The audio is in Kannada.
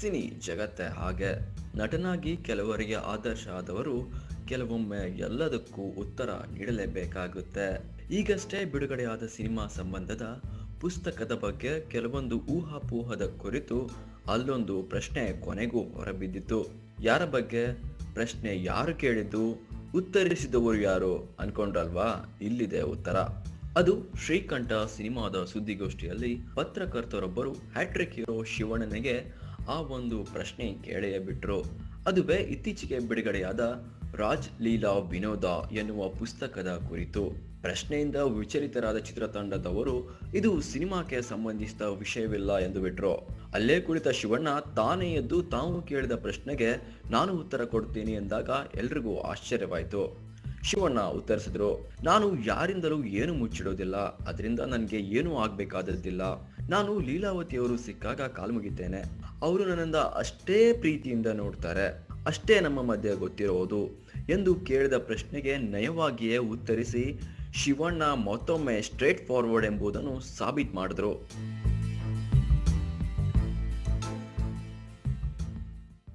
ಸಿನಿ ಜಗತ್ತೇ ಹಾಗೆ. ನಟನಾಗಿ ಕೆಲವರಿಗೆ ಆದರ್ಶ ಆದವರು ಕೆಲವೊಮ್ಮೆ ಎಲ್ಲದಕ್ಕೂ ಉತ್ತರ ನೀಡಲೇಬೇಕಾಗುತ್ತೆ. ಈಗಷ್ಟೇ ಬಿಡುಗಡೆಯಾದ ಸಿನಿಮಾ ಸಂಬಂಧದ ಪುಸ್ತಕದ ಬಗ್ಗೆ ಕೆಲವೊಂದು ಊಹಾಪೋಹದ ಕುರಿತು ಅಲ್ಲೊಂದು ಪ್ರಶ್ನೆ ಕೊನೆಗೂ ಹೊರಬಿದ್ದಿತು. ಯಾರ ಬಗ್ಗೆ? ಪ್ರಶ್ನೆ ಯಾರು ಕೇಳಿದ್ದು? ಉತ್ತರಿಸಿದವರು ಯಾರು ಅನ್ಕೊಂಡ್ರಲ್ವಾ? ಇಲ್ಲಿದೆ ಉತ್ತರ. ಅದು ಶ್ರೀಕಂಠ ಸಿನಿಮಾದ ಸುದ್ದಿಗೋಷ್ಠಿಯಲ್ಲಿ ಪತ್ರಕರ್ತರೊಬ್ಬರು ಹ್ಯಾಟ್ರಿಕ್ ಹೀರೋ ಶಿವಣ್ಣನಿಗೆ ಆ ಒಂದು ಪ್ರಶ್ನೆ ಕೇಳೇ ಬಿಟ್ರು. ಅದುವೇ ಇತ್ತೀಚೆಗೆ ಬಿಡುಗಡೆಯಾದ ರಾಜ್ ಲೀಲಾ ವಿನೋದ ಎನ್ನುವ ಪುಸ್ತಕದ ಕುರಿತು. ಪ್ರಶ್ನೆಯಿಂದ ವಿಚಲಿತರಾದ ಚಿತ್ರತಂಡದವರು ಇದು ಸಿನಿಮಾಕ್ಕೆ ಸಂಬಂಧಿಸಿದ ವಿಷಯವಿಲ್ಲ ಎಂದು ಬಿಟ್ರು. ಅಲ್ಲೇ ಕುಳಿತ ಶಿವಣ್ಣ ತಾನೇ ಎದ್ದು ತಾವು ಕೇಳಿದ ಪ್ರಶ್ನೆಗೆ ನಾನು ಉತ್ತರ ಕೊಡ್ತೀನಿ ಎಂದಾಗ ಎಲ್ರಿಗೂ ಆಶ್ಚರ್ಯವಾಯಿತು. ಶಿವಣ್ಣ ಉತ್ತರಿಸಿದ್ರು, ನಾನು ಯಾರಿಂದಲೂ ಏನು ಮುಚ್ಚಿಡೋದಿಲ್ಲ, ಅದರಿಂದ ನನಗೆ ಏನೂ ಆಗ್ಬೇಕಾದದ್ದಿಲ್ಲ. ನಾನು ಲೀಲಾವತಿಯವರು ಸಿಕ್ಕಾಗ ಕಾಲ್ಮುಗಿತೇನೆ. ಅವರು ನನ್ನಿಂದ ಅಷ್ಟೇ ಪ್ರೀತಿಯಿಂದ ನೋಡ್ತಾರೆ, ಅಷ್ಟೇ ನಮ್ಮ ಮಧ್ಯೆ ಗೊತ್ತಿರೋದು ಎಂದು ಕೇಳಿದ ಪ್ರಶ್ನೆಗೆ ನಯವಾಗಿಯೇ ಉತ್ತರಿಸಿ ಶಿವಣ್ಣ ಮತ್ತೊಮ್ಮೆ ಸ್ಟ್ರೇಟ್ ಫಾರ್ವರ್ಡ್ ಎಂಬುದನ್ನು ಸಾಬೀತು ಮಾಡಿದ್ರು.